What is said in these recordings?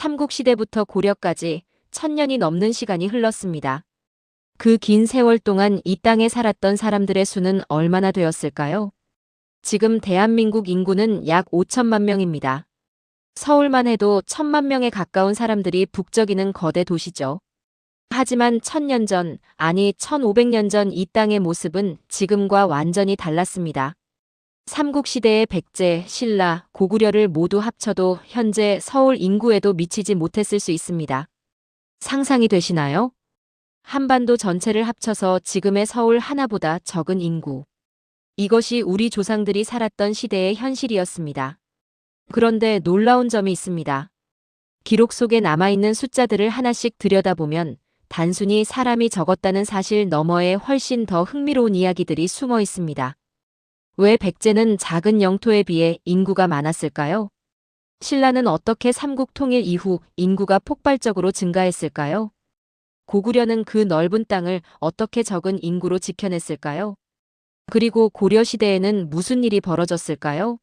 삼국시대부터 고려까지 1000년이 넘는 시간이 흘렀습니다. 그 긴 세월 동안 이 땅에 살았던 사람들의 수는 얼마나 되었을까요? 지금 대한민국 인구는 약 5천만 명입니다. 서울만 해도 1000만 명에 가까운 사람들이 북적이는 거대 도시죠. 하지만 1000년 전, 아니 1500년 전 이 땅의 모습은 지금과 완전히 달랐습니다. 삼국시대의 백제, 신라, 고구려를 모두 합쳐도 현재 서울 인구에도 미치지 못했을 수 있습니다. 상상이 되시나요? 한반도 전체를 합쳐서 지금의 서울 하나보다 적은 인구. 이것이 우리 조상들이 살았던 시대의 현실이었습니다. 그런데 놀라운 점이 있습니다. 기록 속에 남아있는 숫자들을 하나씩 들여다보면 단순히 사람이 적었다는 사실 너머에 훨씬 더 흥미로운 이야기들이 숨어 있습니다. 왜 백제는 작은 영토에 비해 인구가 많았을까요? 신라는 어떻게 삼국 통일 이후 인구가 폭발적으로 증가했을까요? 고구려는 그 넓은 땅을 어떻게 적은 인구로 지켜냈을까요? 그리고 고려 시대에는 무슨 일이 벌어졌을까요?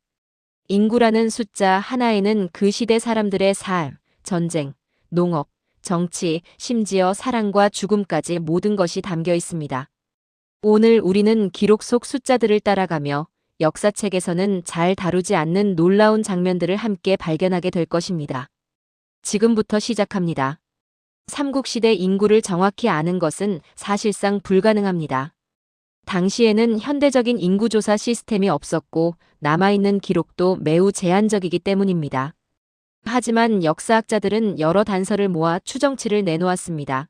인구라는 숫자 하나에는 그 시대 사람들의 삶, 전쟁, 농업, 정치, 심지어 사랑과 죽음까지 모든 것이 담겨 있습니다. 오늘 우리는 기록 속 숫자들을 따라가며 역사책에서는 잘 다루지 않는 놀라운 장면들을 함께 발견하게 될 것입니다. 지금부터 시작합니다. 삼국시대 인구를 정확히 아는 것은 사실상 불가능합니다. 당시에는 현대적인 인구조사 시스템이 없었고 남아있는 기록도 매우 제한적이기 때문입니다. 하지만 역사학자들은 여러 단서를 모아 추정치를 내놓았습니다.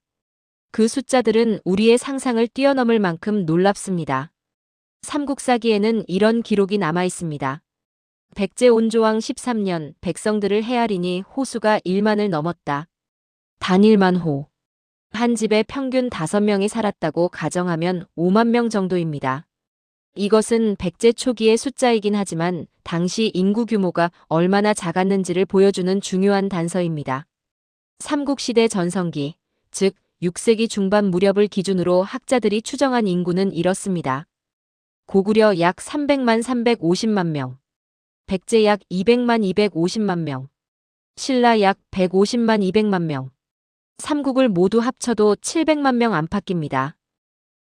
그 숫자들은 우리의 상상을 뛰어넘을 만큼 놀랍습니다. 삼국사기에는 이런 기록이 남아 있습니다. 백제 온조왕 13년 백성들을 헤아리니 호수가 1만을 넘었다. 단 1만 호. 한 집에 평균 5명이 살았다고 가정하면 5만 명 정도입니다. 이것은 백제 초기의 숫자이긴 하지만 당시 인구 규모가 얼마나 작았는지를 보여주는 중요한 단서입니다. 삼국시대 전성기, 즉 6세기 중반 무렵을 기준으로 학자들이 추정한 인구는 이렇습니다. 고구려 약 300만 350만 명, 백제 약 200만 250만 명, 신라 약 150만 200만 명, 삼국을 모두 합쳐도 700만 명 안팎입니다.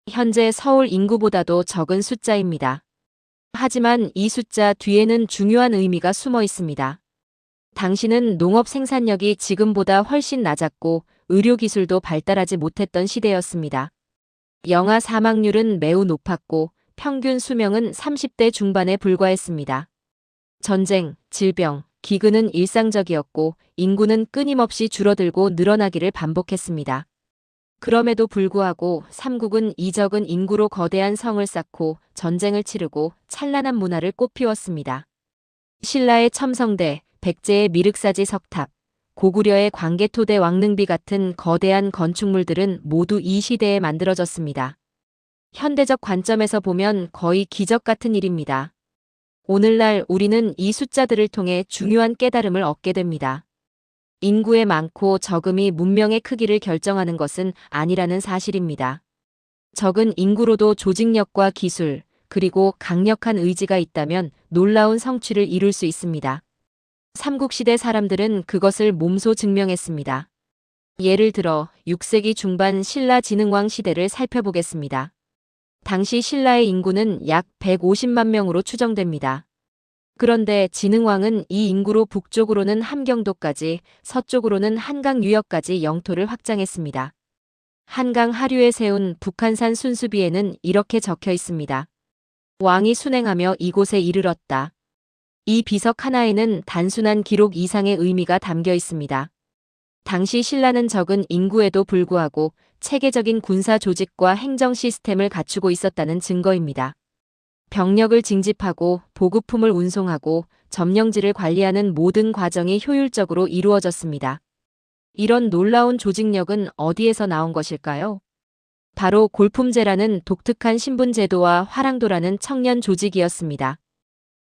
현재 서울 인구보다도 적은 숫자입니다. 하지만 이 숫자 뒤에는 중요한 의미가 숨어 있습니다. 당시는 농업 생산력이 지금보다 훨씬 낮았고 의료기술도 발달하지 못했던 시대였습니다. 영아 사망률은 매우 높았고 평균 수명은 30대 중반에 불과했습니다. 전쟁, 질병, 기근은 일상적이었고 인구는 끊임없이 줄어들고 늘어나기를 반복했습니다. 그럼에도 불구하고 삼국은 이 적은 인구로 거대한 성을 쌓고 전쟁을 치르고 찬란한 문화를 꽃피웠습니다. 신라의 첨성대, 백제의 미륵사지 석탑, 고구려의 광개토대 왕릉비 같은 거대한 건축물들은 모두 이 시대에 만들어졌습니다. 현대적 관점에서 보면 거의 기적 같은 일입니다. 오늘날 우리는 이 숫자들을 통해 중요한 깨달음을 얻게 됩니다. 인구의 많고 적음이 문명의 크기를 결정하는 것은 아니라는 사실입니다. 적은 인구로도 조직력과 기술, 그리고 강력한 의지가 있다면 놀라운 성취를 이룰 수 있습니다. 삼국시대 사람들은 그것을 몸소 증명했습니다. 예를 들어 6세기 중반 신라 진흥왕 시대를 살펴보겠습니다. 당시 신라의 인구는 약 150만 명으로 추정됩니다. 그런데 진흥왕은 이 인구로 북쪽으로는 함경도까지, 서쪽으로는 한강 유역까지 영토를 확장했습니다. 한강 하류에 세운 북한산 순수비에는 이렇게 적혀 있습니다. 왕이 순행하며 이곳에 이르렀다. 이 비석 하나에는 단순한 기록 이상의 의미가 담겨 있습니다. 당시 신라는 적은 인구에도 불구하고 체계적인 군사 조직과 행정 시스템을 갖추고 있었다는 증거입니다. 병력을 징집하고 보급품을 운송하고 점령지를 관리하는 모든 과정이 효율적으로 이루어졌습니다. 이런 놀라운 조직력은 어디에서 나온 것일까요? 바로 골품제라는 독특한 신분제도와 화랑도라는 청년 조직이었습니다.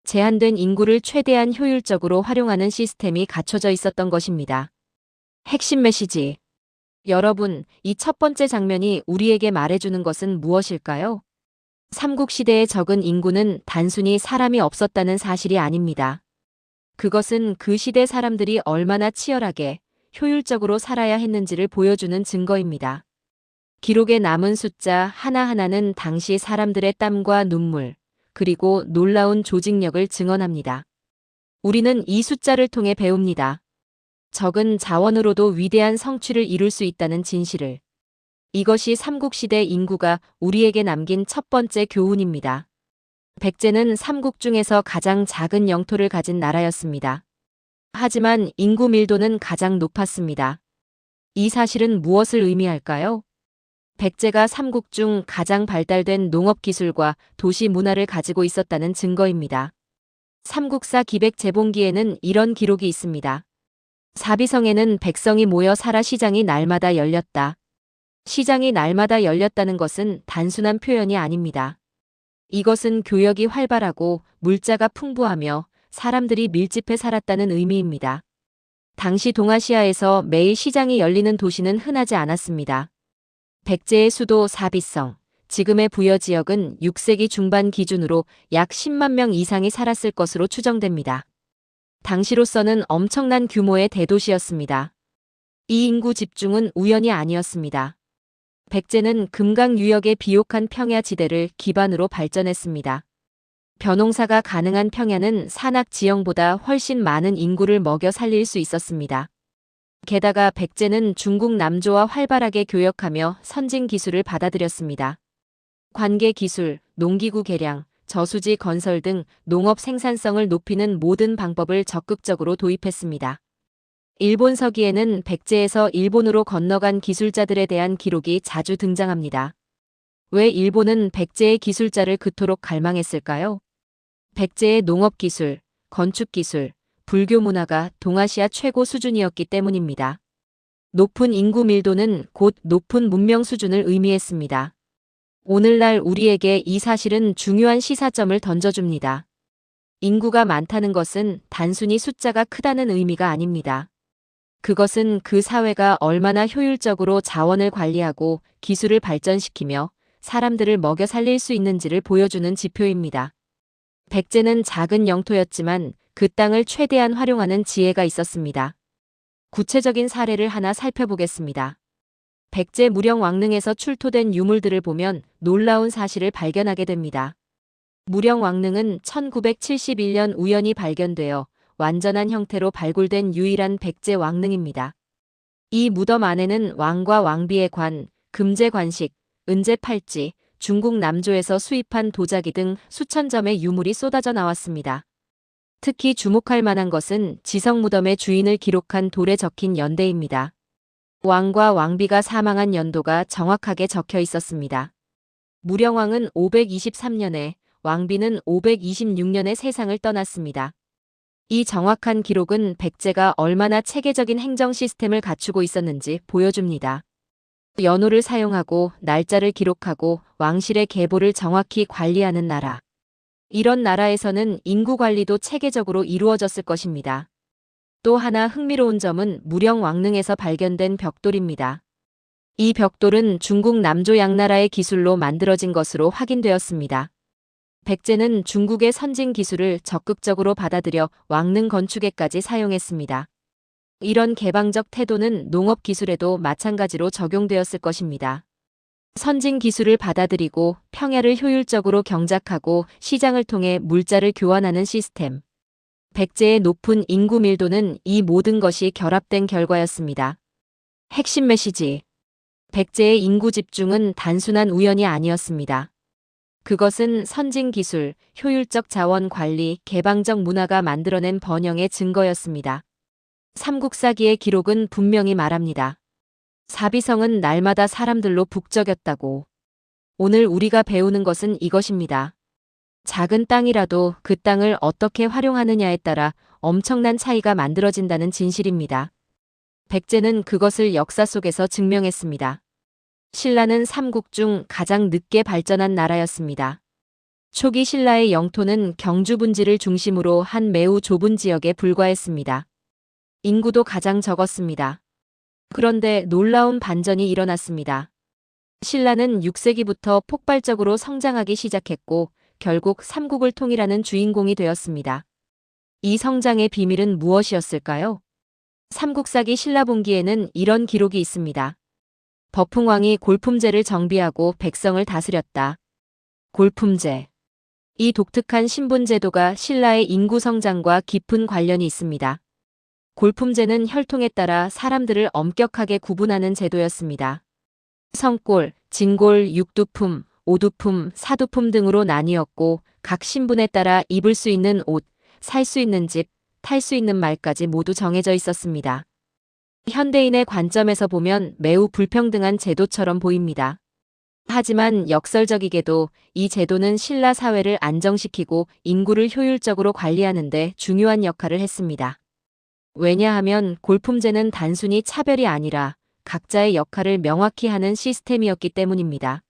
제한된 인구를 최대한 효율적으로 활용하는 시스템이 갖춰져 있었던 것입니다. 핵심 메시지. 여러분, 이 첫 번째 장면이 우리에게 말해주는 것은 무엇일까요? 삼국시대의 적은 인구는 단순히 사람이 없었다는 사실이 아닙니다. 그것은 그 시대 사람들이 얼마나 치열하게 효율적으로 살아야 했는지를 보여주는 증거입니다. 기록에 남은 숫자 하나하나는 당시 사람들의 땀과 눈물, 그리고 놀라운 조직력을 증언합니다. 우리는 이 숫자를 통해 배웁니다. 적은 자원으로도 위대한 성취를 이룰 수 있다는 진실을. 이것이 삼국시대 인구가 우리에게 남긴 첫 번째 교훈입니다. 백제는 삼국 중에서 가장 작은 영토를 가진 나라였습니다. 하지만 인구 밀도는 가장 높았습니다. 이 사실은 무엇을 의미할까요? 백제가 삼국 중 가장 발달된 농업 기술과 도시 문화를 가지고 있었다는 증거입니다. 삼국사 기백제본기에는 이런 기록이 있습니다. 사비성에는 백성이 모여 살아 시장이 날마다 열렸다. 시장이 날마다 열렸다는 것은 단순한 표현이 아닙니다. 이것은 교역이 활발하고 물자가 풍부하며 사람들이 밀집해 살았다는 의미입니다. 당시 동아시아에서 매일 시장이 열리는 도시는 흔하지 않았습니다. 백제의 수도 사비성, 지금의 부여 지역은 6세기 중반 기준으로 약 10만 명 이상이 살았을 것으로 추정됩니다. 당시로서는 엄청난 규모의 대도시였습니다. 이 인구 집중은 우연이 아니었습니다. 백제는 금강 유역의 비옥한 평야 지대를 기반으로 발전했습니다. 벼농사가 가능한 평야는 산악 지형보다 훨씬 많은 인구를 먹여 살릴 수 있었습니다. 게다가 백제는 중국 남조와 활발하게 교역하며 선진 기술을 받아들였습니다. 관계 기술, 농기구 개량, 저수지 건설 등 농업 생산성을 높이는 모든 방법을 적극적으로 도입했습니다. 일본 서기에는 백제에서 일본으로 건너간 기술자들에 대한 기록이 자주 등장합니다. 왜 일본은 백제의 기술자를 그토록 갈망했을까요? 백제의 농업 기술, 건축 기술, 불교 문화가 동아시아 최고 수준이었기 때문입니다. 높은 인구 밀도는 곧 높은 문명 수준을 의미했습니다. 오늘날 우리에게 이 사실은 중요한 시사점을 던져줍니다. 인구가 많다는 것은 단순히 숫자가 크다는 의미가 아닙니다. 그것은 그 사회가 얼마나 효율적으로 자원을 관리하고 기술을 발전시키며 사람들을 먹여 살릴 수 있는지를 보여주는 지표입니다. 백제는 작은 영토였지만 그 땅을 최대한 활용하는 지혜가 있었습니다. 구체적인 사례를 하나 살펴보겠습니다. 백제 무령 왕릉에서 출토된 유물들을 보면 놀라운 사실을 발견하게 됩니다. 무령 왕릉은 1971년 우연히 발견되어 완전한 형태로 발굴된 유일한 백제 왕릉입니다. 이 무덤 안에는 왕과 왕비의 관, 금제 관식, 은제 팔찌, 중국 남조에서 수입한 도자기 등 수천 점의 유물이 쏟아져 나왔습니다. 특히 주목할 만한 것은 지성 무덤의 주인을 기록한 돌에 적힌 연대입니다. 왕과 왕비가 사망한 연도가 정확하게 적혀 있었습니다. 무령왕은 523년에, 왕비는 526년에 세상을 떠났습니다. 이 정확한 기록은 백제가 얼마나 체계적인 행정 시스템을 갖추고 있었는지 보여줍니다. 연호를 사용하고 날짜를 기록하고 왕실의 계보를 정확히 관리하는 나라. 이런 나라에서는 인구 관리도 체계적으로 이루어졌을 것입니다. 또 하나 흥미로운 점은 무령 왕릉에서 발견된 벽돌입니다. 이 벽돌은 중국 남조 양나라의 기술로 만들어진 것으로 확인되었습니다. 백제는 중국의 선진 기술을 적극적으로 받아들여 왕릉 건축에까지 사용했습니다. 이런 개방적 태도는 농업 기술에도 마찬가지로 적용되었을 것입니다. 선진 기술을 받아들이고 평야를 효율적으로 경작하고 시장을 통해 물자를 교환하는 시스템. 백제의 높은 인구 밀도는 이 모든 것이 결합된 결과였습니다. 핵심 메시지. 백제의 인구 집중은 단순한 우연이 아니었습니다. 그것은 선진 기술, 효율적 자원 관리, 개방적 문화가 만들어낸 번영의 증거였습니다. 삼국사기의 기록은 분명히 말합니다. 사비성은 날마다 사람들로 북적였다고. 오늘 우리가 배우는 것은 이것입니다. 작은 땅이라도 그 땅을 어떻게 활용하느냐에 따라 엄청난 차이가 만들어진다는 진실입니다. 백제는 그것을 역사 속에서 증명했습니다. 신라는 삼국 중 가장 늦게 발전한 나라였습니다. 초기 신라의 영토는 경주 분지를 중심으로 한 매우 좁은 지역에 불과했습니다. 인구도 가장 적었습니다. 그런데 놀라운 반전이 일어났습니다. 신라는 6세기부터 폭발적으로 성장하기 시작했고 결국 삼국을 통일하는 주인공이 되었습니다. 이 성장의 비밀은 무엇이었을까요? 삼국사기 신라본기에는 이런 기록이 있습니다. 버풍왕이 골품제를 정비하고 백성을 다스렸다. 골품제. 이 독특한 신분제도가 신라의 인구 성장과 깊은 관련이 있습니다. 골품제는 혈통에 따라 사람들을 엄격하게 구분하는 제도였습니다. 성골, 진골, 육두품, 오두품, 사두품 등으로 나뉘었고 각 신분에 따라 입을 수 있는 옷, 살 수 있는 집, 탈 수 있는 말까지 모두 정해져 있었습니다. 현대인의 관점에서 보면 매우 불평등한 제도처럼 보입니다. 하지만 역설적이게도 이 제도는 신라 사회를 안정시키고 인구를 효율적으로 관리하는 데 중요한 역할을 했습니다. 왜냐하면 골품제는 단순히 차별이 아니라 각자의 역할을 명확히 하는 시스템이었기 때문입니다.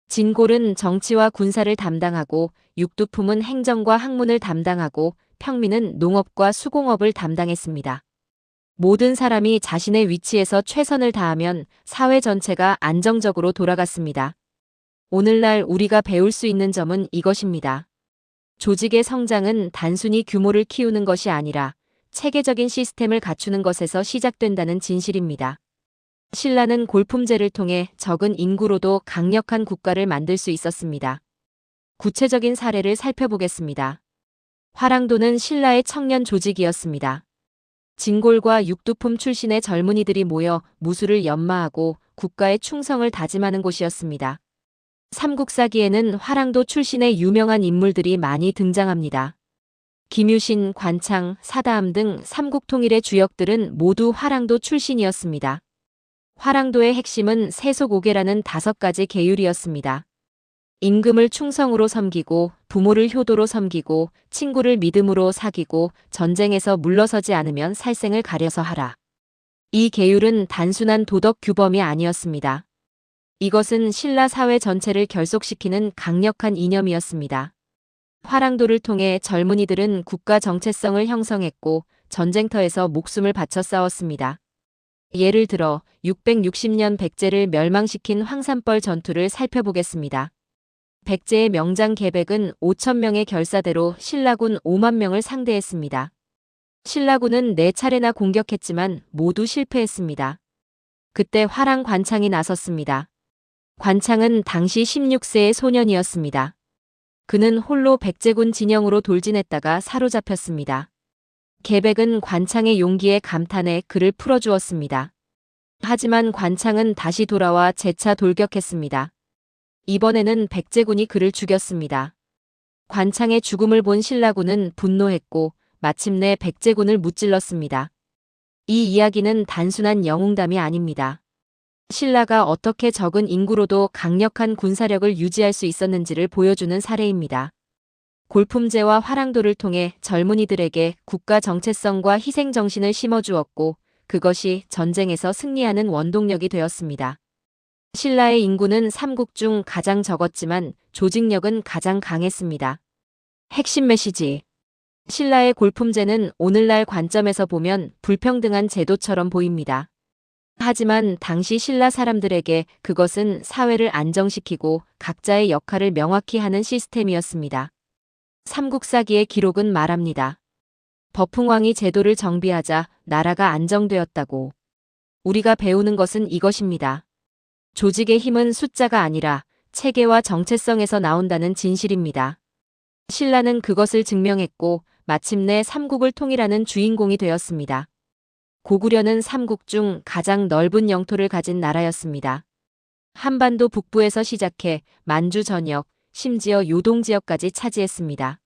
진골은 정치와 군사를 담당하고 육두품은 행정과 학문을 담당하고 평민은 농업과 수공업을 담당했습니다. 모든 사람이 자신의 위치에서 최선을 다하면 사회 전체가 안정적으로 돌아갔습니다. 오늘날 우리가 배울 수 있는 점은 이것입니다. 조직의 성장은 단순히 규모를 키우는 것이 아니라 체계적인 시스템을 갖추는 것에서 시작된다는 진실입니다. 신라는 골품제를 통해 적은 인구로도 강력한 국가를 만들 수 있었습니다. 구체적인 사례를 살펴보겠습니다. 화랑도는 신라의 청년 조직이었습니다. 진골과 육두품 출신의 젊은이들이 모여 무술을 연마하고 국가의 충성을 다짐하는 곳이었습니다. 삼국사기에는 화랑도 출신의 유명한 인물들이 많이 등장합니다. 김유신, 관창, 사다함 등 삼국통일의 주역들은 모두 화랑도 출신이었습니다. 화랑도의 핵심은 세속오계라는 5가지 계율이었습니다. 임금을 충성으로 섬기고 부모를 효도로 섬기고 친구를 믿음으로 사귀고 전쟁에서 물러서지 않으면 살생을 가려서 하라. 이 계율은 단순한 도덕 규범이 아니었습니다. 이것은 신라 사회 전체를 결속시키는 강력한 이념이었습니다. 화랑도를 통해 젊은이들은 국가 정체성을 형성했고 전쟁터에서 목숨을 바쳐 싸웠습니다. 예를 들어 660년 백제를 멸망시킨 황산벌 전투를 살펴보겠습니다. 백제의 명장 계백은 5,000명의 결사대로 신라군 5만 명을 상대했습니다. 신라군은 4차례나 공격했지만 모두 실패했습니다. 그때 화랑 관창이 나섰습니다. 관창은 당시 16세의 소년이었습니다. 그는 홀로 백제군 진영으로 돌진했다가 사로잡혔습니다. 계백은 관창의 용기에 감탄해 그를 풀어주었습니다. 하지만 관창은 다시 돌아와 재차 돌격했습니다. 이번에는 백제군이 그를 죽였습니다. 관창의 죽음을 본 신라군은 분노했고 마침내 백제군을 무찔렀습니다. 이 이야기는 단순한 영웅담이 아닙니다. 신라가 어떻게 적은 인구로도 강력한 군사력을 유지할 수 있었는지를 보여주는 사례입니다. 골품제와 화랑도를 통해 젊은이들에게 국가 정체성과 희생정신을 심어주었고 그것이 전쟁에서 승리하는 원동력이 되었습니다. 신라의 인구는 삼국 중 가장 적었지만 조직력은 가장 강했습니다. 핵심 메시지. 신라의 골품제는 오늘날 관점에서 보면 불평등한 제도처럼 보입니다. 하지만 당시 신라 사람들에게 그것은 사회를 안정시키고 각자의 역할을 명확히 하는 시스템이었습니다. 삼국사기의 기록은 말합니다. 버풍왕이 제도를 정비하자 나라가 안정되었다고. 우리가 배우는 것은 이것입니다. 조직의 힘은 숫자가 아니라 체계와 정체성에서 나온다는 진실입니다. 신라는 그것을 증명했고 마침내 삼국을 통일하는 주인공이 되었습니다. 고구려는 삼국 중 가장 넓은 영토를 가진 나라였습니다. 한반도 북부에서 시작해 만주 전역, 심지어 요동 지역까지 차지했습니다.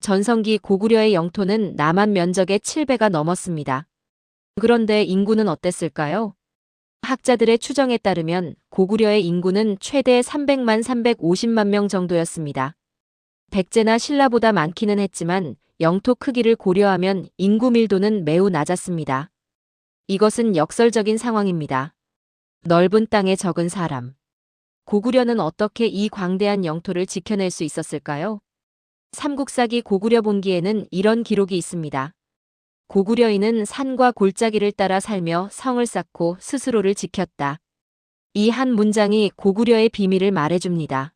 전성기 고구려의 영토는 남한 면적의 7배가 넘었습니다. 그런데 인구는 어땠을까요? 학자들의 추정에 따르면 고구려의 인구는 최대 300만 350만 명 정도였습니다. 백제나 신라보다 많기는 했지만 영토 크기를 고려하면 인구 밀도는 매우 낮았습니다. 이것은 역설적인 상황입니다. 넓은 땅에 적은 사람. 고구려는 어떻게 이 광대한 영토를 지켜낼 수 있었을까요? 삼국사기 고구려 본기에는 이런 기록이 있습니다. 고구려인은 산과 골짜기를 따라 살며 성을 쌓고 스스로를 지켰다. 이 한 문장이 고구려의 비밀을 말해줍니다.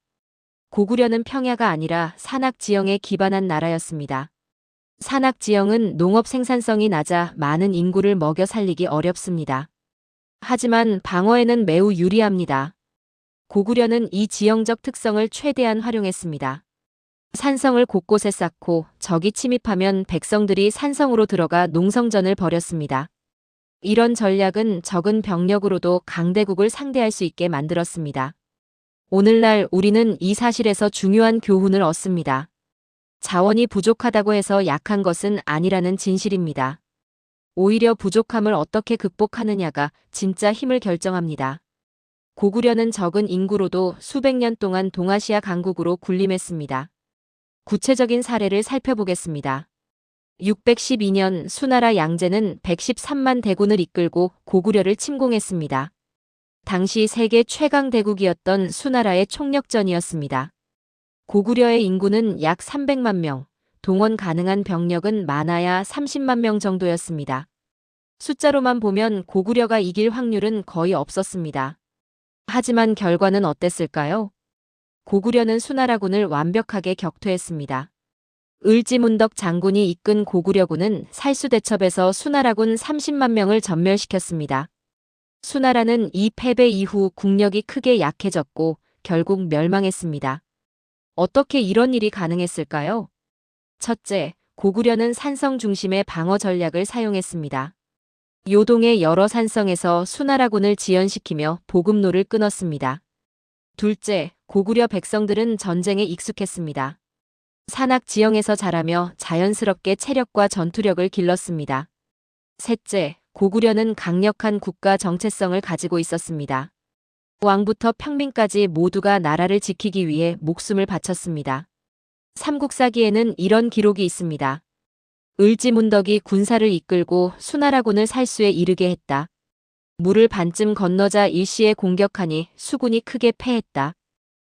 고구려는 평야가 아니라 산악 지형에 기반한 나라였습니다. 산악 지형은 농업 생산성이 낮아 많은 인구를 먹여 살리기 어렵습니다. 하지만 방어에는 매우 유리합니다. 고구려는 이 지형적 특성을 최대한 활용했습니다. 산성을 곳곳에 쌓고 적이 침입하면 백성들이 산성으로 들어가 농성전을 벌였습니다. 이런 전략은 적은 병력으로도 강대국을 상대할 수 있게 만들었습니다. 오늘날 우리는 이 사실에서 중요한 교훈을 얻습니다. 자원이 부족하다고 해서 약한 것은 아니라는 진실입니다. 오히려 부족함을 어떻게 극복하느냐가 진짜 힘을 결정합니다. 고구려는 적은 인구로도 수백 년 동안 동아시아 강국으로 군림했습니다. 구체적인 사례를 살펴보겠습니다. 612년 수나라 양제는 113만 대군을 이끌고 고구려를 침공했습니다. 당시 세계 최강 대국이었던 수나라의 총력전이었습니다. 고구려의 인구는 약 300만 명, 동원 가능한 병력은 많아야 30만 명 정도였습니다. 숫자로만 보면 고구려가 이길 확률은 거의 없었습니다. 하지만 결과는 어땠을까요? 고구려는 수나라군을 완벽하게 격퇴했습니다. 을지문덕 장군이 이끈 고구려군은 살수대첩에서 수나라군 30만 명을 전멸시켰습니다. 수나라는 이 패배 이후 국력이 크게 약해졌고 결국 멸망했습니다. 어떻게 이런 일이 가능했을까요? 첫째, 고구려는 산성 중심의 방어 전략을 사용했습니다. 요동의 여러 산성에서 수나라군을 지연시키며 보급로를 끊었습니다. 둘째, 고구려 백성들은 전쟁에 익숙했습니다. 산악 지형에서 자라며 자연스럽게 체력과 전투력을 길렀습니다. 셋째, 고구려는 강력한 국가 정체성을 가지고 있었습니다. 왕부터 평민까지 모두가 나라를 지키기 위해 목숨을 바쳤습니다. 삼국사기에는 이런 기록이 있습니다. 을지문덕이 군사를 이끌고 수나라군을 살수에 이르게 했다. 물을 반쯤 건너자 일시에 공격하니 수군이 크게 패했다.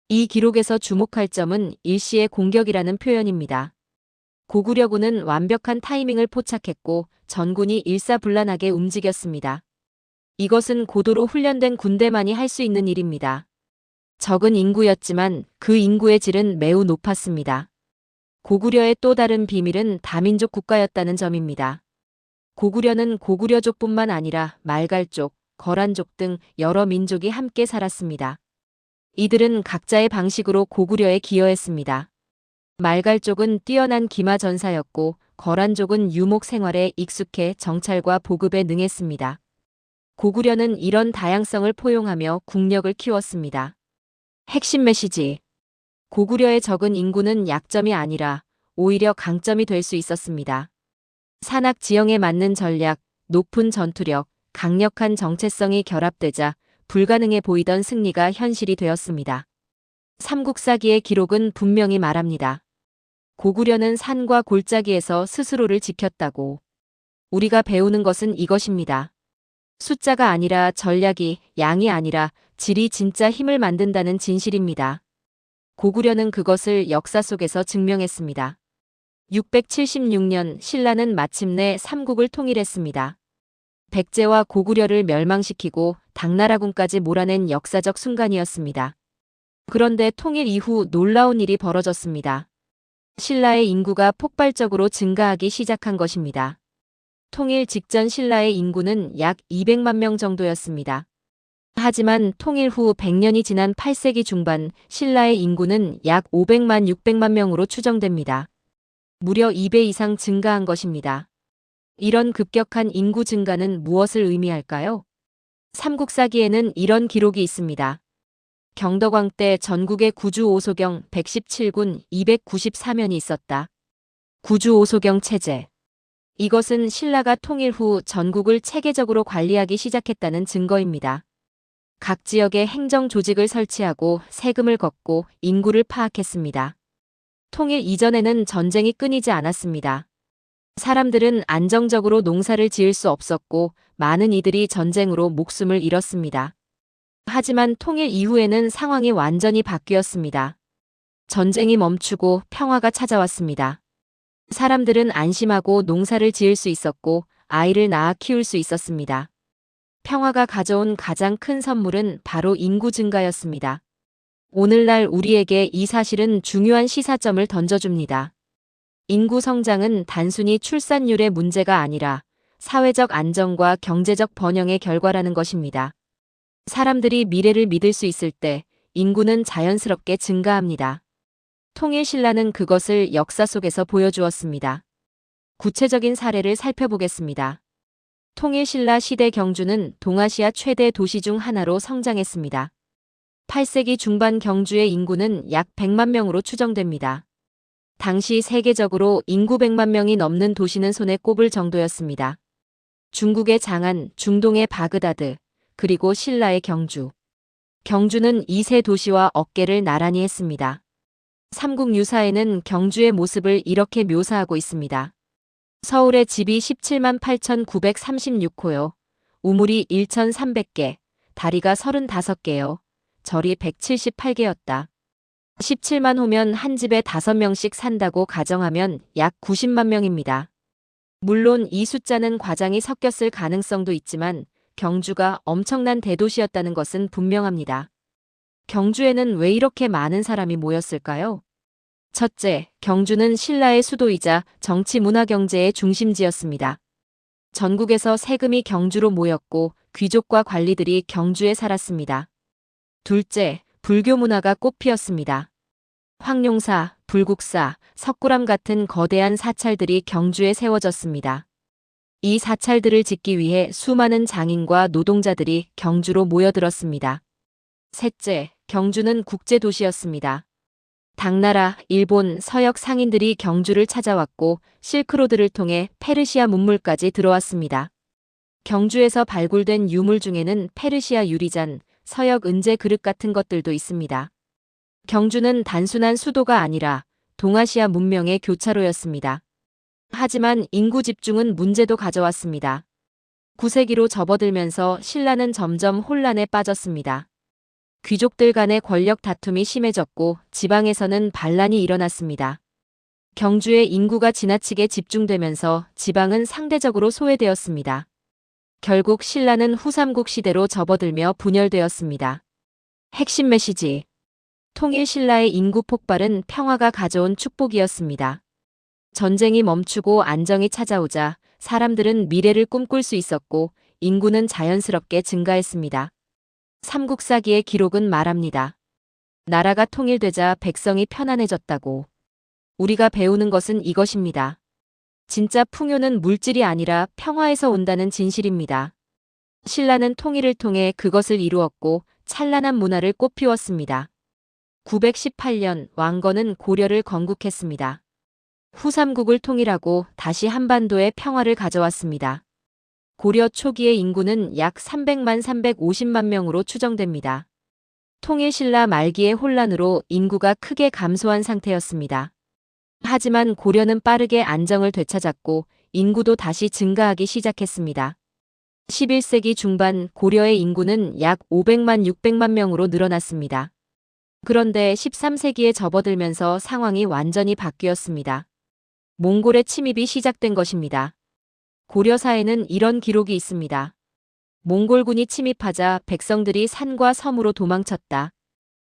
이 기록에서 주목할 점은 일시의 공격이라는 표현입니다. 고구려군은 완벽한 타이밍을 포착했고 전군이 일사불란하게 움직였습니다. 이것은 고도로 훈련된 군대만이 할 수 있는 일입니다. 적은 인구였지만 그 인구의 질은 매우 높았습니다. 고구려의 또 다른 비밀은 다민족 국가였다는 점입니다. 고구려는 고구려족뿐만 아니라 말갈족, 거란족 등 여러 민족이 함께 살았습니다. 이들은 각자의 방식으로 고구려에 기여했습니다. 말갈족은 뛰어난 기마 전사였고 거란족은 유목 생활에 익숙해 정찰과 보급에 능했습니다. 고구려는 이런 다양성을 포용하며 국력을 키웠습니다. 핵심 메시지. 고구려의 적은 인구는 약점이 아니라 오히려 강점이 될 수 있었습니다. 산악 지형에 맞는 전략, 높은 전투력, 강력한 정체성이 결합되자 불가능해 보이던 승리가 현실이 되었습니다. 삼국사기의 기록은 분명히 말합니다. 고구려는 산과 골짜기에서 스스로를 지켰다고. 우리가 배우는 것은 이것입니다. 숫자가 아니라 전략이, 양이 아니라 질이 진짜 힘을 만든다는 진실입니다. 고구려는 그것을 역사 속에서 증명했습니다. 676년 신라는 마침내 삼국을 통일했습니다. 백제와 고구려를 멸망시키고 당나라군까지 몰아낸 역사적 순간이었습니다. 그런데 통일 이후 놀라운 일이 벌어졌습니다. 신라의 인구가 폭발적으로 증가하기 시작한 것입니다. 통일 직전 신라의 인구는 약 200만 명 정도였습니다. 하지만 통일 후 100년이 지난 8세기 중반 신라의 인구는 약 500만 600만 명으로 추정됩니다. 무려 2배 이상 증가한 것입니다. 이런 급격한 인구 증가는 무엇을 의미할까요? 삼국사기에는 이런 기록이 있습니다. 경덕왕 때 전국에 구주오소경 117군 294면이 있었다. 구주오소경 체제. 이것은 신라가 통일 후 전국을 체계적으로 관리하기 시작했다는 증거입니다. 각 지역에 행정 조직을 설치하고 세금을 걷고 인구를 파악했습니다. 통일 이전에는 전쟁이 끊이지 않았습니다. 사람들은 안정적으로 농사를 지을 수 없었고 많은 이들이 전쟁으로 목숨을 잃었습니다. 하지만 통일 이후에는 상황이 완전히 바뀌었습니다. 전쟁이 멈추고 평화가 찾아왔습니다. 사람들은 안심하고 농사를 지을 수 있었고 아이를 낳아 키울 수 있었습니다. 평화가 가져온 가장 큰 선물은 바로 인구 증가였습니다. 오늘날 우리에게 이 사실은 중요한 시사점을 던져줍니다. 인구 성장은 단순히 출산율의 문제가 아니라 사회적 안정과 경제적 번영의 결과라는 것입니다. 사람들이 미래를 믿을 수 있을 때 인구는 자연스럽게 증가합니다. 통일신라는 그것을 역사 속에서 보여주었습니다. 구체적인 사례를 살펴보겠습니다. 통일신라 시대 경주는 동아시아 최대 도시 중 하나로 성장했습니다. 8세기 중반 경주의 인구는 약 100만 명으로 추정됩니다. 당시 세계적으로 인구 100만 명이 넘는 도시는 손에 꼽을 정도였습니다. 중국의 장안, 중동의 바그다드, 그리고 신라의 경주. 경주는 2세 도시와 어깨를 나란히 했습니다. 삼국유사에는 경주의 모습을 이렇게 묘사하고 있습니다. 서울의 집이 17만 8,936호요. 우물이 1,300개, 다리가 35개요. 절이 178개였다. 17만 호면 한 집에 5명씩 산다고 가정하면 약 90만 명입니다. 물론 이 숫자는 과장이 섞였을 가능성도 있지만 경주가 엄청난 대도시였다는 것은 분명합니다. 경주에는 왜 이렇게 많은 사람이 모였을까요? 첫째, 경주는 신라의 수도이자 정치 문화 경제의 중심지였습니다. 전국에서 세금이 경주로 모였고 귀족과 관리들이 경주에 살았습니다. 둘째, 불교 문화가 꽃피었습니다. 황룡사, 불국사, 석굴암 같은 거대한 사찰들이 경주에 세워졌습니다. 이 사찰들을 짓기 위해 수많은 장인과 노동자들이 경주로 모여들었습니다. 셋째, 경주는 국제도시였습니다. 당나라, 일본, 서역 상인들이 경주를 찾아왔고 실크로드를 통해 페르시아 문물까지 들어왔습니다. 경주에서 발굴된 유물 중에는 페르시아 유리잔, 서역 은제 그릇 같은 것들도 있습니다. 경주는 단순한 수도가 아니라 동아시아 문명의 교차로였습니다. 하지만 인구 집중은 문제도 가져왔습니다. 9세기로 접어들면서 신라는 점점 혼란에 빠졌습니다. 귀족들 간의 권력 다툼이 심해졌고 지방에서는 반란이 일어났습니다. 경주의 인구가 지나치게 집중되면서 지방은 상대적으로 소외되었습니다. 결국 신라는 후삼국 시대로 접어들며 분열되었습니다. 핵심 메시지. 통일 신라의 인구 폭발은 평화가 가져온 축복이었습니다. 전쟁이 멈추고 안정이 찾아오자 사람들은 미래를 꿈꿀 수 있었고 인구는 자연스럽게 증가했습니다. 삼국사기의 기록은 말합니다. 나라가 통일되자 백성이 편안해졌다고. 우리가 배우는 것은 이것입니다. 진짜 풍요는 물질이 아니라 평화에서 온다는 진실입니다. 신라는 통일을 통해 그것을 이루었고 찬란한 문화를 꽃피웠습니다. 918년 왕건은 고려를 건국했습니다. 후삼국을 통일하고 다시 한반도에 평화를 가져왔습니다. 고려 초기의 인구는 약 300만 350만 명으로 추정됩니다. 통일신라 말기의 혼란으로 인구가 크게 감소한 상태였습니다. 하지만 고려는 빠르게 안정을 되찾았고 인구도 다시 증가하기 시작했습니다. 11세기 중반 고려의 인구는 약 500만 600만 명으로 늘어났습니다. 그런데 13세기에 접어들면서 상황이 완전히 바뀌었습니다. 몽골의 침입이 시작된 것입니다. 고려사에는 이런 기록이 있습니다. 몽골군이 침입하자 백성들이 산과 섬으로 도망쳤다.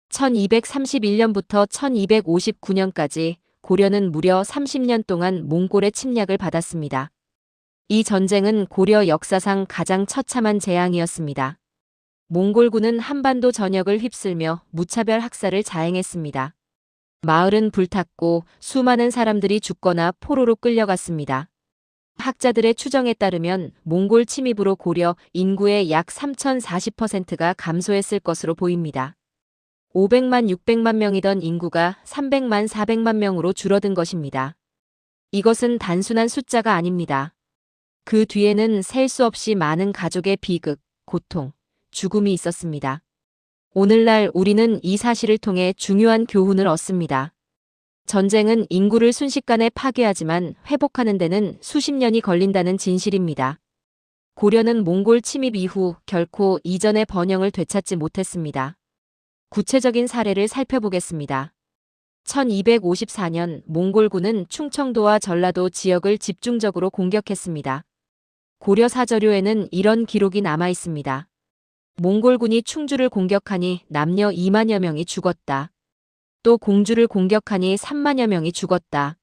1231년부터 1259년까지 고려는 무려 30년 동안 몽골의 침략을 받았습니다. 이 전쟁은 고려 역사상 가장 처참한 재앙이었습니다. 몽골군은 한반도 전역을 휩쓸며 무차별 학살을 자행했습니다. 마을은 불탔고 수많은 사람들이 죽거나 포로로 끌려갔습니다. 학자들의 추정에 따르면 몽골 침입으로 고려 인구의 약 3,040%가 감소했을 것으로 보입니다. 500만 600만 명이던 인구가 300만 400만 명으로 줄어든 것입니다. 이것은 단순한 숫자가 아닙니다. 그 뒤에는 셀 수 없이 많은 가족의 비극, 고통, 죽음이 있었습니다. 오늘날 우리는 이 사실을 통해 중요한 교훈을 얻습니다. 전쟁은 인구를 순식간에 파괴하지만 회복하는 데는 수십 년이 걸린다는 진실입니다. 고려는 몽골 침입 이후 결코 이전의 번영을 되찾지 못했습니다. 구체적인 사례를 살펴보겠습니다. 1254년 몽골군은 충청도와 전라도 지역을 집중적으로 공격했습니다. 고려 사저료에는 이런 기록이 남아 있습니다. 몽골군이 충주를 공격하니 남녀 2만여 명이 죽었다. 또 공주를 공격하니 3만여 명이 죽었다.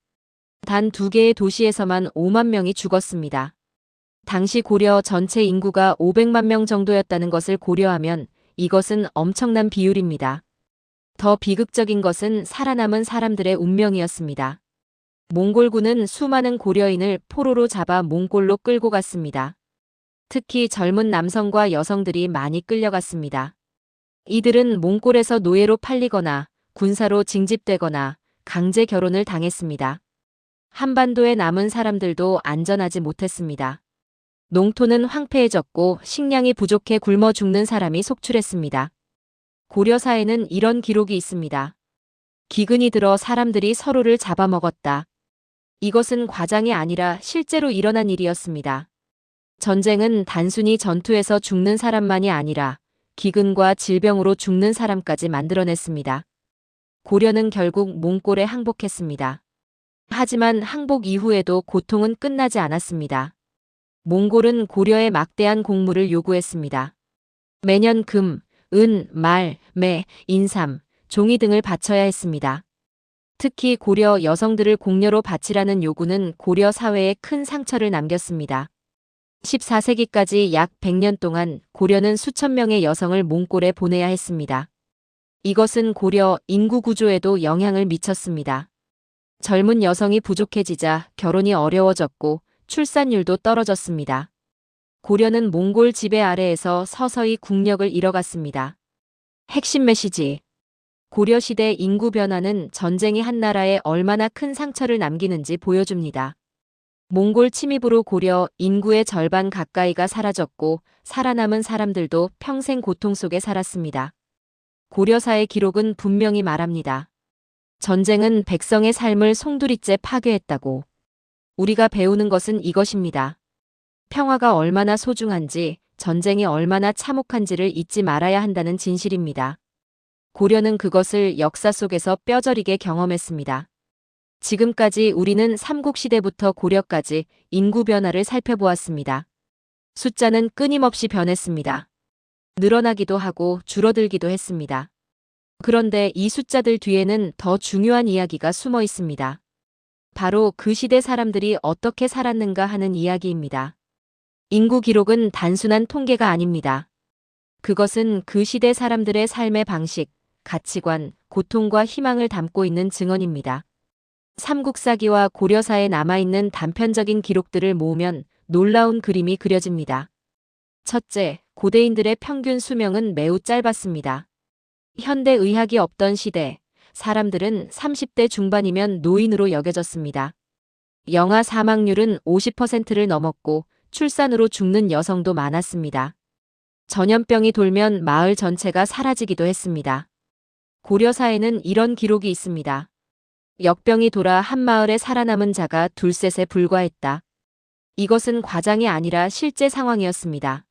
단 2개의 도시에서만 5만 명이 죽었습니다. 당시 고려 전체 인구가 500만 명 정도였다는 것을 고려하면 이것은 엄청난 비율입니다. 더 비극적인 것은 살아남은 사람들의 운명이었습니다. 몽골군은 수많은 고려인을 포로로 잡아 몽골로 끌고 갔습니다. 특히 젊은 남성과 여성들이 많이 끌려갔습니다. 이들은 몽골에서 노예로 팔리거나 군사로 징집되거나 강제 결혼을 당했습니다. 한반도에 남은 사람들도 안전하지 못했습니다. 농토는 황폐해졌고 식량이 부족해 굶어 죽는 사람이 속출했습니다. 고려사에는 이런 기록이 있습니다. 기근이 들어 사람들이 서로를 잡아먹었다. 이것은 과장이 아니라 실제로 일어난 일이었습니다. 전쟁은 단순히 전투에서 죽는 사람만이 아니라 기근과 질병으로 죽는 사람까지 만들어냈습니다. 고려는 결국 몽골에 항복했습니다. 하지만 항복 이후에도 고통은 끝나지 않았습니다. 몽골은 고려에 막대한 공물을 요구했습니다. 매년 금, 은, 말, 매, 인삼, 종이 등을 바쳐야 했습니다. 특히 고려 여성들을 공녀로 바치라는 요구는 고려 사회에 큰 상처를 남겼습니다. 14세기까지 약 100년 동안 고려는 수천 명의 여성을 몽골에 보내야 했습니다. 이것은 고려 인구 구조에도 영향을 미쳤습니다. 젊은 여성이 부족해지자 결혼이 어려워졌고 출산율도 떨어졌습니다. 고려는 몽골 지배 아래에서 서서히 국력을 잃어갔습니다. 핵심 메시지. 고려시대 인구 변화는 전쟁이 한 나라에 얼마나 큰 상처를 남기는지 보여줍니다. 몽골 침입으로 고려 인구의 절반 가까이가 사라졌고 살아남은 사람들도 평생 고통 속에 살았습니다. 고려사의 기록은 분명히 말합니다. 전쟁은 백성의 삶을 송두리째 파괴했다고. 우리가 배우는 것은 이것입니다. 평화가 얼마나 소중한지, 전쟁이 얼마나 참혹한지를 잊지 말아야 한다는 진실입니다. 고려는 그것을 역사 속에서 뼈저리게 경험했습니다. 지금까지 우리는 삼국시대부터 고려까지 인구 변화를 살펴보았습니다. 숫자는 끊임없이 변했습니다. 늘어나기도 하고 줄어들기도 했습니다. 그런데 이 숫자들 뒤에는 더 중요한 이야기가 숨어 있습니다. 바로 그 시대 사람들이 어떻게 살았는가 하는 이야기입니다. 인구 기록은 단순한 통계가 아닙니다. 그것은 그 시대 사람들의 삶의 방식, 가치관, 고통과 희망을 담고 있는 증언입니다. 삼국사기와 고려사에 남아있는 단편적인 기록들을 모으면 놀라운 그림이 그려집니다. 첫째, 고대인들의 평균 수명은 매우 짧았습니다. 현대 의학이 없던 시대, 사람들은 30대 중반이면 노인으로 여겨졌습니다. 영아 사망률은 50%를 넘었고 출산으로 죽는 여성도 많았습니다. 전염병이 돌면 마을 전체가 사라지기도 했습니다. 고려사에는 이런 기록이 있습니다. 역병이 돌아 한 마을에 살아남은 자가 둘셋에 불과했다. 이것은 과장이 아니라 실제 상황이었습니다.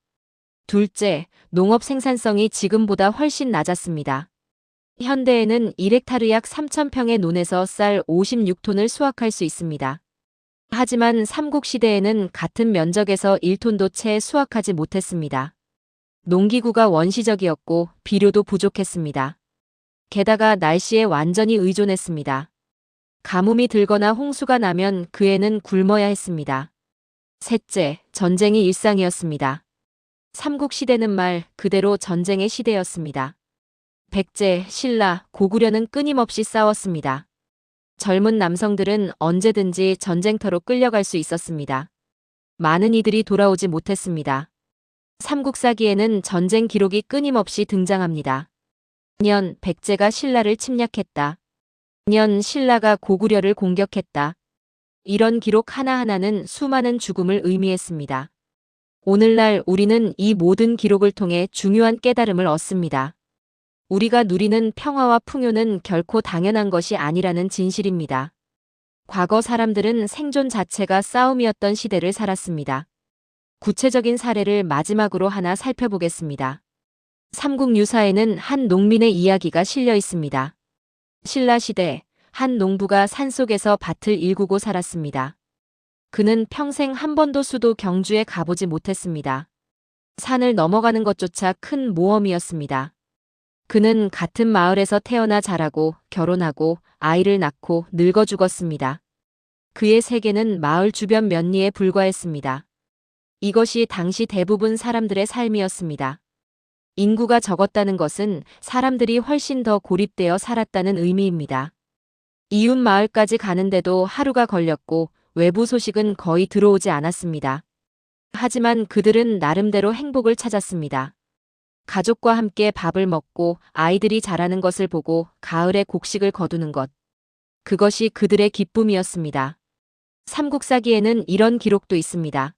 둘째, 농업 생산성이 지금보다 훨씬 낮았습니다. 현대에는 1헥타르 약 3,000평의 논에서 쌀 56톤을 수확할 수 있습니다. 하지만 삼국시대에는 같은 면적에서 1톤도 채 수확하지 못했습니다. 농기구가 원시적이었고 비료도 부족했습니다. 게다가 날씨에 완전히 의존했습니다. 가뭄이 들거나 홍수가 나면 그 애는 굶어야 했습니다. 셋째, 전쟁이 일상이었습니다. 삼국시대는 말 그대로 전쟁의 시대였습니다. 백제, 신라, 고구려는 끊임없이 싸웠습니다. 젊은 남성들은 언제든지 전쟁터로 끌려갈 수 있었습니다. 많은 이들이 돌아오지 못했습니다. 삼국사기에는 전쟁 기록이 끊임없이 등장합니다. 년 백제가 신라를 침략했다. 년 신라가 고구려를 공격했다. 이런 기록 하나하나는 수많은 죽음을 의미했습니다. 오늘날 우리는 이 모든 기록을 통해 중요한 깨달음을 얻습니다. 우리가 누리는 평화와 풍요는 결코 당연한 것이 아니라는 진실입니다. 과거 사람들은 생존 자체가 싸움이었던 시대를 살았습니다. 구체적인 사례를 마지막으로 하나 살펴보겠습니다. 삼국유사에는 한 농민의 이야기가 실려 있습니다. 신라시대, 한 농부가 산속에서 밭을 일구고 살았습니다. 그는 평생 한 번도 수도 경주에 가보지 못했습니다. 산을 넘어가는 것조차 큰 모험이었습니다. 그는 같은 마을에서 태어나 자라고 결혼하고 아이를 낳고 늙어 죽었습니다. 그의 세계는 마을 주변 몇 리에 불과했습니다. 이것이 당시 대부분 사람들의 삶이었습니다. 인구가 적었다는 것은 사람들이 훨씬 더 고립되어 살았다는 의미입니다. 이웃 마을까지 가는데도 하루가 걸렸고 외부 소식은 거의 들어오지 않았습니다. 하지만 그들은 나름대로 행복을 찾았습니다. 가족과 함께 밥을 먹고 아이들이 자라는 것을 보고 가을에 곡식을 거두는 것. 그것이 그들의 기쁨이었습니다. 삼국사기에는 이런 기록도 있습니다.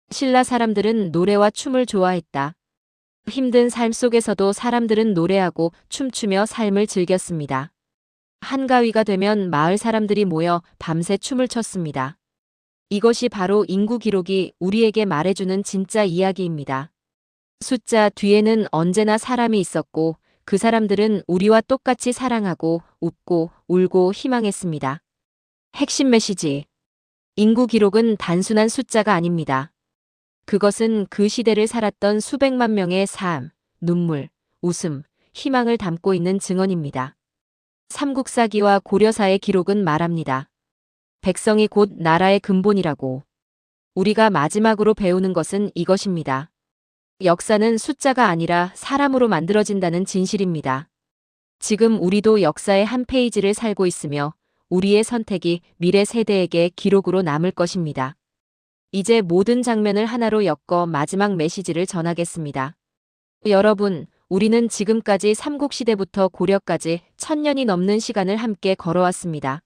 신라 사람들은 노래와 춤을 좋아했다. 힘든 삶 속에서도 사람들은 노래하고 춤추며 삶을 즐겼습니다. 한가위가 되면 마을 사람들이 모여 밤새 춤을 췄습니다. 이것이 바로 인구 기록이 우리에게 말해주는 진짜 이야기입니다. 숫자 뒤에는 언제나 사람이 있었고 그 사람들은 우리와 똑같이 사랑하고 웃고 울고 희망했습니다. 핵심 메시지. 인구 기록은 단순한 숫자가 아닙니다. 그것은 그 시대를 살았던 수백만 명의 삶, 눈물, 웃음, 희망을 담고 있는 증언입니다. 삼국사기와 고려사의 기록은 말합니다. 백성이 곧 나라의 근본이라고. 우리가 마지막으로 배우는 것은 이것입니다. 역사는 숫자가 아니라 사람으로 만들어진다는 진실입니다. 지금 우리도 역사의 한 페이지를 살고 있으며 우리의 선택이 미래 세대에게 기록으로 남을 것입니다. 이제 모든 장면을 하나로 엮어 마지막 메시지를 전하겠습니다. 여러분, 우리는 지금까지 삼국시대부터 고려까지 1000년이 넘는 시간을 함께 걸어왔습니다.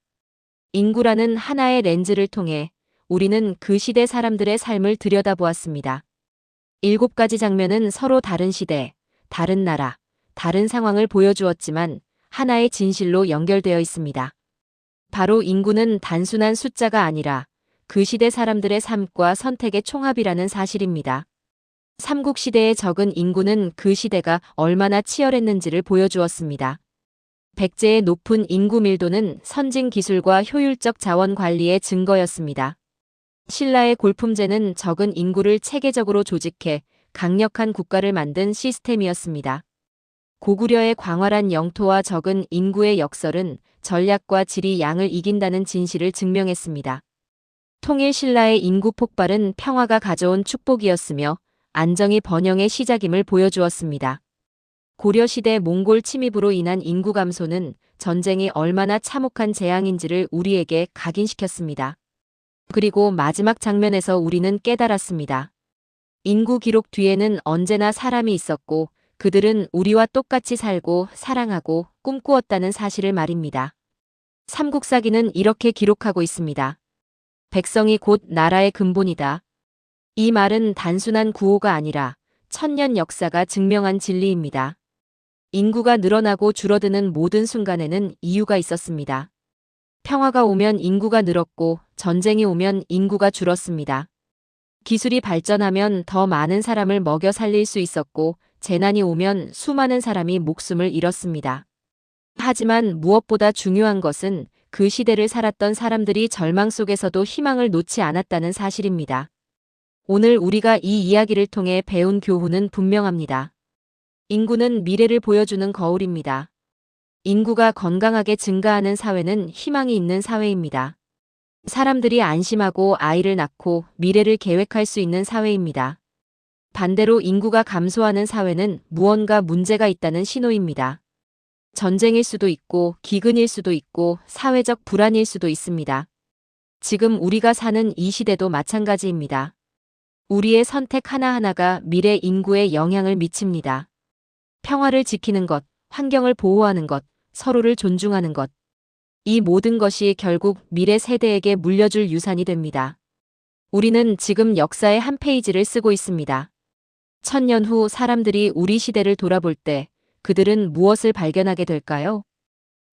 인구라는 하나의 렌즈를 통해 우리는 그 시대 사람들의 삶을 들여다보았습니다. 7가지 장면은 서로 다른 시대, 다른 나라, 다른 상황을 보여주었지만 하나의 진실로 연결되어 있습니다. 바로 인구는 단순한 숫자가 아니라 그 시대 사람들의 삶과 선택의 총합이라는 사실입니다. 삼국시대의 적은 인구는 그 시대가 얼마나 치열했는지를 보여주었습니다. 백제의 높은 인구 밀도는 선진 기술과 효율적 자원 관리의 증거였습니다. 신라의 골품제는 적은 인구를 체계적으로 조직해 강력한 국가를 만든 시스템이었습니다. 고구려의 광활한 영토와 적은 인구의 역설은 전략과 질이 양을 이긴다는 진실을 증명했습니다. 통일 신라의 인구 폭발은 평화가 가져온 축복이었으며 안정이 번영의 시작임을 보여주었습니다. 고려시대 몽골 침입으로 인한 인구 감소는 전쟁이 얼마나 참혹한 재앙인지를 우리에게 각인시켰습니다. 그리고 마지막 장면에서 우리는 깨달았습니다. 인구 기록 뒤에는 언제나 사람이 있었고 그들은 우리와 똑같이 살고 사랑하고 꿈꾸었다는 사실을 말입니다. 삼국사기는 이렇게 기록하고 있습니다. 백성이 곧 나라의 근본이다. 이 말은 단순한 구호가 아니라 1000년 역사가 증명한 진리입니다. 인구가 늘어나고 줄어드는 모든 순간에는 이유가 있었습니다. 평화가 오면 인구가 늘었고 전쟁이 오면 인구가 줄었습니다. 기술이 발전하면 더 많은 사람을 먹여 살릴 수 있었고 재난이 오면 수많은 사람이 목숨을 잃었습니다. 하지만 무엇보다 중요한 것은 그 시대를 살았던 사람들이 절망 속에서도 희망을 놓지 않았다는 사실입니다. 오늘 우리가 이 이야기를 통해 배운 교훈은 분명합니다. 인구는 미래를 보여주는 거울입니다. 인구가 건강하게 증가하는 사회는 희망이 있는 사회입니다. 사람들이 안심하고 아이를 낳고 미래를 계획할 수 있는 사회입니다. 반대로 인구가 감소하는 사회는 무언가 문제가 있다는 신호입니다. 전쟁일 수도 있고 기근일 수도 있고 사회적 불안일 수도 있습니다. 지금 우리가 사는 이 시대도 마찬가지입니다. 우리의 선택 하나하나가 미래 인구에 영향을 미칩니다. 평화를 지키는 것, 환경을 보호하는 것, 서로를 존중하는 것. 이 모든 것이 결국 미래 세대에게 물려줄 유산이 됩니다. 우리는 지금 역사의 한 페이지를 쓰고 있습니다. 1000년 후 사람들이 우리 시대를 돌아볼 때 그들은 무엇을 발견하게 될까요?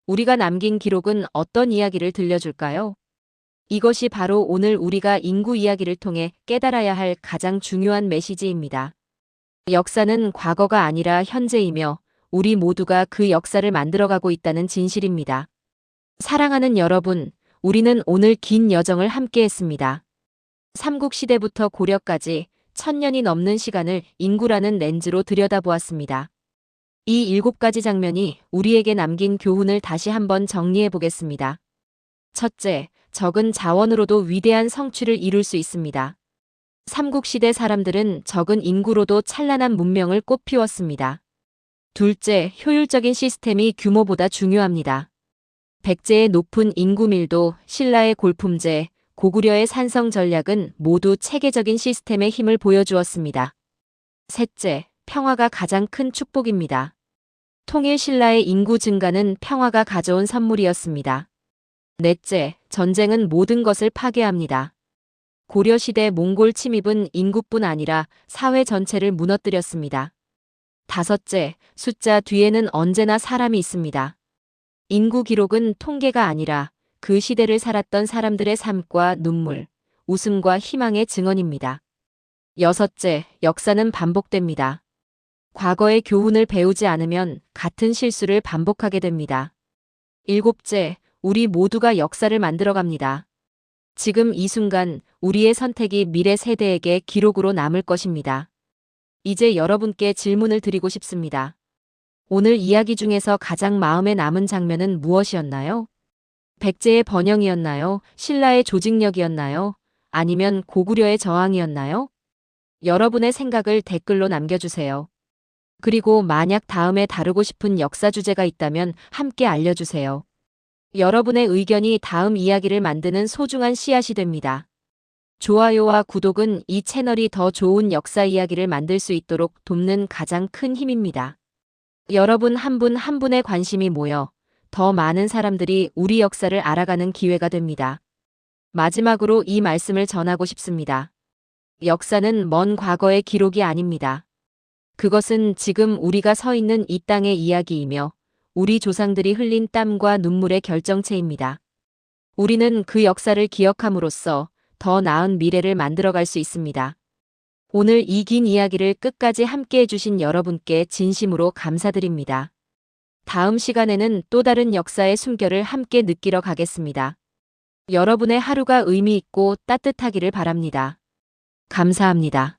우리가 남긴 기록은 어떤 이야기를 들려줄까요? 이것이 바로 오늘 우리가 인구 이야기를 통해 깨달아야 할 가장 중요한 메시지입니다. 역사는 과거가 아니라 현재이며 우리 모두가 그 역사를 만들어가고 있다는 진실입니다. 사랑하는 여러분, 우리는 오늘 긴 여정을 함께 했습니다. 삼국시대부터 고려까지 1000년이 넘는 시간을 인구라는 렌즈로 들여다보았습니다. 이 7가지 장면이 우리에게 남긴 교훈을 다시 한번 정리해 보겠습니다. 첫째, 적은 자원으로도 위대한 성취를 이룰 수 있습니다. 삼국시대 사람들은 적은 인구로도 찬란한 문명을 꽃피웠습니다. 둘째, 효율적인 시스템이 규모보다 중요합니다. 백제의 높은 인구밀도, 신라의 골품제, 고구려의 산성 전략은 모두 체계적인 시스템의 힘을 보여주었습니다. 셋째, 평화가 가장 큰 축복입니다. 통일 신라의 인구 증가는 평화가 가져온 선물이었습니다. 넷째, 전쟁은 모든 것을 파괴합니다. 고려시대 몽골 침입은 인구뿐 아니라 사회 전체를 무너뜨렸습니다. 다섯째, 숫자 뒤에는 언제나 사람이 있습니다. 인구 기록은 통계가 아니라 그 시대를 살았던 사람들의 삶과 눈물, 웃음과 희망의 증언입니다. 여섯째, 역사는 반복됩니다. 과거의 교훈을 배우지 않으면 같은 실수를 반복하게 됩니다. 일곱째, 우리 모두가 역사를 만들어갑니다. 지금 이 순간 우리의 선택이 미래 세대에게 기록으로 남을 것입니다. 이제 여러분께 질문을 드리고 싶습니다. 오늘 이야기 중에서 가장 마음에 남은 장면은 무엇이었나요? 백제의 번영이었나요? 신라의 조직력이었나요? 아니면 고구려의 저항이었나요? 여러분의 생각을 댓글로 남겨주세요. 그리고 만약 다음에 다루고 싶은 역사 주제가 있다면 함께 알려주세요. 여러분의 의견이 다음 이야기를 만드는 소중한 씨앗이 됩니다. 좋아요와 구독은 이 채널이 더 좋은 역사 이야기를 만들 수 있도록 돕는 가장 큰 힘입니다. 여러분 한 분 한 분의 관심이 모여 더 많은 사람들이 우리 역사를 알아가는 기회가 됩니다. 마지막으로 이 말씀을 전하고 싶습니다. 역사는 먼 과거의 기록이 아닙니다. 그것은 지금 우리가 서 있는 이 땅의 이야기이며 우리 조상들이 흘린 땀과 눈물의 결정체입니다. 우리는 그 역사를 기억함으로써 더 나은 미래를 만들어갈 수 있습니다. 오늘 이 긴 이야기를 끝까지 함께 해주신 여러분께 진심으로 감사드립니다. 다음 시간에는 또 다른 역사의 숨결을 함께 느끼러 가겠습니다. 여러분의 하루가 의미 있고 따뜻하기를 바랍니다. 감사합니다.